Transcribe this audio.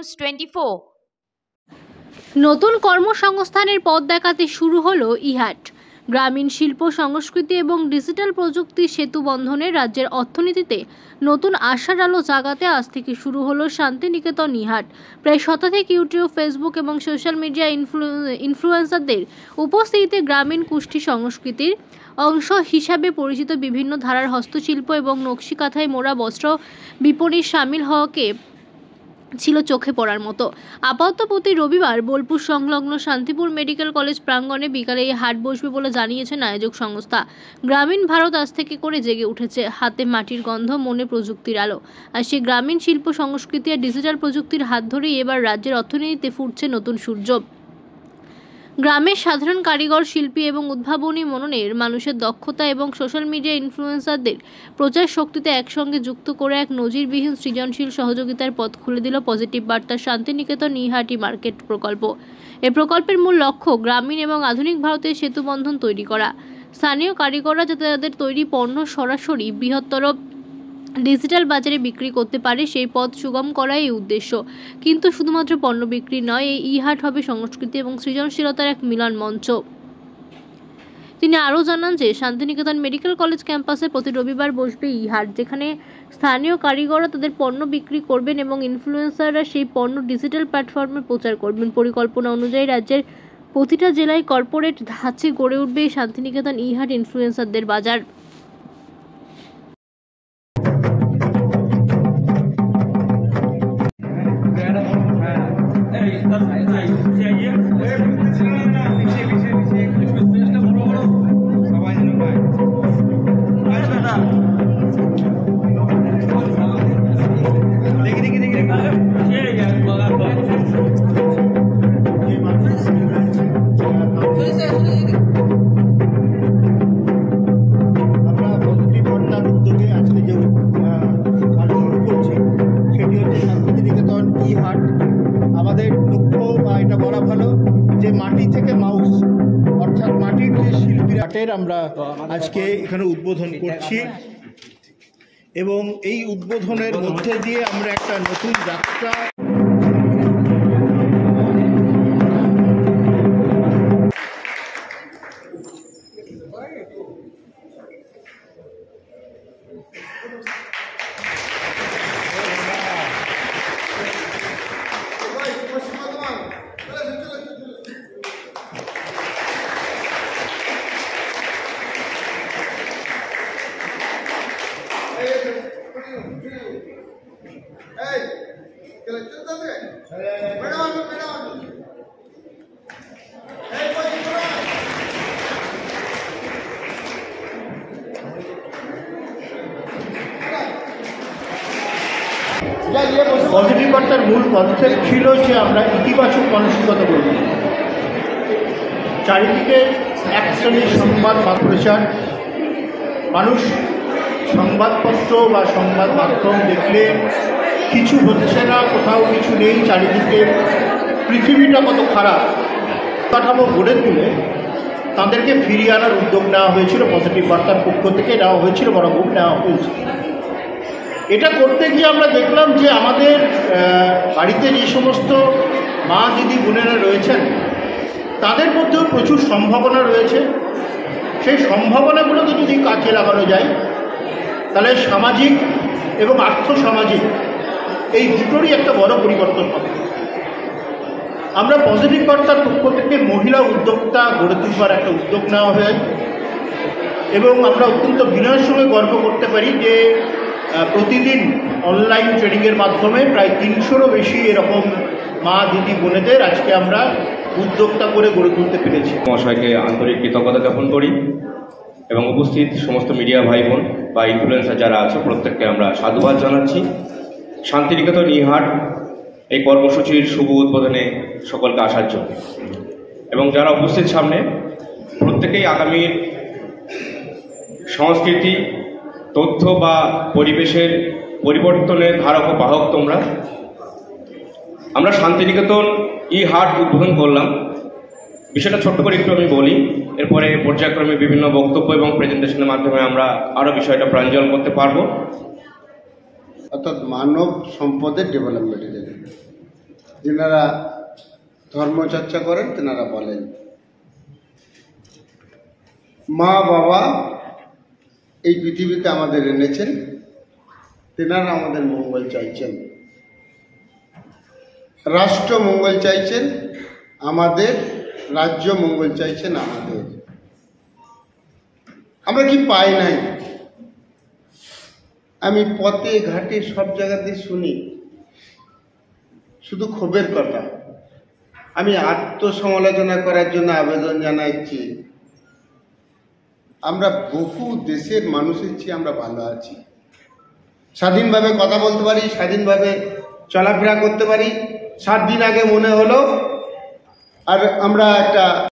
News 24। নতুন কর্মসংস্থানের পথ দেখাতে শুরু হলো ইহাট। গ্রামীণ শিল্প সংস্কৃতি এবং ডিজিটাল প্রযুক্তির সেতু বন্ধনে রাজ্যের অর্থনীতিতে নতুন আশার আলো জাগাতে আজ থেকে শুরু হলো শান্তিনিকেতন ইহাট। প্রায় শতাধিক ইউটিউব, ফেসবুক এবং সোশ্যাল মিডিয়া ইনফ্লুয়েন্সারদের উপস্থিতিতে গ্রামীণ কুষ্টি সংস্কৃতির অংশ হিসাবে পরিচিত বিভিন্ন ধারার হস্তশিল্প এবং নকশি কাঁথায় মোড়া বস্ত্র বিপণীর সামিল হওয়াকে ছিল চোখে পড়ার মতো। আপাতত প্রতি রবিবার বোলপুর সংলগ্ন শান্তিপুর মেডিকেল কলেজ প্রাঙ্গণে বিকালে এই হাট বসবে বলে জানিয়েছেন আয়োজক সংস্থা। গ্রামীণ ভারত আজ থেকে করে জেগে উঠেছে, হাতে মাটির গন্ধ, মনে প্রযুক্তির আলো। আর সেই গ্রামীণ শিল্প সংস্কৃতি আর ডিজিটাল প্রযুক্তির হাত ধরেই এবার রাজ্যের অর্থনীতিতে ফুটছে নতুন সূর্য। গ্রামের সাধারণ কারিগর, শিল্পী এবং উদ্ভাবনী মননের মানুষের দক্ষতা এবং সোশ্যাল মিডিয়া ইনফ্লুয়েন্সারদের প্রচার শক্তিতে একসঙ্গে যুক্ত করে এক নজিরবিহীন সৃজনশীল সহযোগিতার পথ খুলে দিল পজিটিভ বার্তার শান্তিনিকেতন ইহাটি মার্কেট প্রকল্প। এই প্রকল্পের মূল লক্ষ্য গ্রামীণ এবং আধুনিক ভারতের সেতুবন্ধন তৈরি করা। স্থানীয় কারিগররা যাতে তাদের তৈরি পণ্য সরাসরি বৃহত্তর ডিজিটাল বাজারে বিক্রি করতে পারে সেই পথ সুগম করাই এই উদ্দেশ্য। কিন্তু শুধুমাত্র পণ্য বিক্রি নয়, এই ইহাট হবে সংস্কৃতি এবং সৃজনশীলতার এক মিলন মঞ্চ। তিনি আরও জানান যে শান্তিনিকেতন মেডিকেল কলেজ ক্যাম্পাসে প্রতি রবিবার বসবে ইহাট, যেখানে স্থানীয় কারিগররা তাদের পণ্য বিক্রি করবেন এবং ইনফ্লুয়েন্সাররা সেই পণ্য ডিজিটাল প্ল্যাটফর্মে প্রচার করবেন। পরিকল্পনা অনুযায়ী রাজ্যের প্রতিটা জেলায় কর্পোরেট ধাঁচে গড়ে উঠবে এই শান্তিনিকেতন ইহাট ইনফ্লুয়েন্সারদের বাজার। আমাদের লক্ষ্য বা এটা বলা ভালো যে মাটি থেকে মাউস অর্থাৎ মাটির যে শিল্পী আর্টের আমরা আজকে এখানে উদ্বোধন করছি এবং এই উদ্বোধনের মধ্যে দিয়ে আমরা একটা নতুন যাত্রা পজিটিভ বার্তার মূল কনসেপ্ট ছিল যে আমরা ইতিবাচক মানসিকতা বলব। চারিদিকে এক শ্রেণীর সংবাদ প্রচার, মানুষ সংবাদপত্র বা সংবাদ মাধ্যম দেখলে কিছু হচ্ছে না, কোথাও কিছু নেই, চারিদিকে পৃথিবীটা কত খারাপ কাঠামো গড়ে তুলে তাদেরকে ফিরিয়ে আনার উদ্যোগ নেওয়া হয়েছিল। পজিটিভ বার্তার পক্ষ থেকে নেওয়া হয়েছিল, বড় উদ্যোগ নেওয়া হয়েছিল। এটা করতে গিয়ে আমরা দেখলাম যে আমাদের বাড়িতে যে সমস্ত মা দিদি বোনেরা রয়েছেন তাদের মধ্যেও প্রচুর সম্ভাবনা রয়েছে। সেই সম্ভাবনাগুলোকে যদি কাজে লাগানো যায় তাহলে সামাজিক এবং আর্থসামাজিক এই দুটোরই একটা বড় পরিবর্তন হবে। আমরা পজিটিভ বার্তার পক্ষ থেকে মহিলা উদ্যোক্তা গড়ে তুলবার একটা উদ্যোগ নেওয়া হয় এবং আমরা অত্যন্ত বিনয়ের সঙ্গে গর্ব করতে পারি যে প্রতিদিন অনলাইন ট্রেনিংয়ের মাধ্যমে প্রায় 300-রও বেশি এরকম মা দিদি বোনেদের আজকে আমরা উদ্যোক্তা করে গড়ে তুলতে পেরেছি। মহাশয়কে আন্তরিক কৃতজ্ঞতা জ্ঞাপন করি এবং উপস্থিত সমস্ত মিডিয়া ভাই বোন বা ইনফ্লুয়েন্সার যারা আছে প্রত্যেককে আমরা সাধুবাদ জানাচ্ছি। শান্তিনিকেতন ইহাট এই কর্মসূচির শুভ উদ্বোধনে সকলকে আসার জন্য এবং যারা উপস্থিত সামনে প্রত্যেকেই আগামীর সংস্কৃতি, তথ্য বা পরিবেশের পরিবর্তনের ধারক ও বাহক তোমরা। আমরা শান্তিনিকেতন ইহাট উদ্বোধন করলাম। বিষয়টা ছোট্ট করে একটু আমি বলি, এরপরে পর্যায়ক্রমে বিভিন্ন বক্তব্য এবং প্রেজেন্টেশনের মাধ্যমে আমরা আরও বিষয়টা প্রাঞ্জল করতে পারবো। অর্থাৎ মানব সম্পদের ডেভেলপমেন্টের জন্য যেনারা ধর্মচর্চা করেন তেনারা বলেন, মা বাবা এই পৃথিবীতে আমাদের এনেছেন, তেনারা আমাদের মঙ্গল চাইছেন, রাষ্ট্র মঙ্গল চাইছেন আমাদের, রাজ্য মঙ্গল চাইছেন আমাদের। আমরা কি পাই নাই? আমি পথে ঘাটে সব জায়গাতে শুনি শুধু ক্ষোভের কথা। আমি আত্মসমালোচনা করার জন্য আবেদন জানাচ্ছি, আমরা বহু দেশের মানুষের চেয়ে আমরা ভালো আছি, স্বাধীনভাবে কথা বলতে পারি, স্বাধীনভাবে চলাফেরা করতে পারি। 7 দিন আগে মনে হলো আর আমরা একটা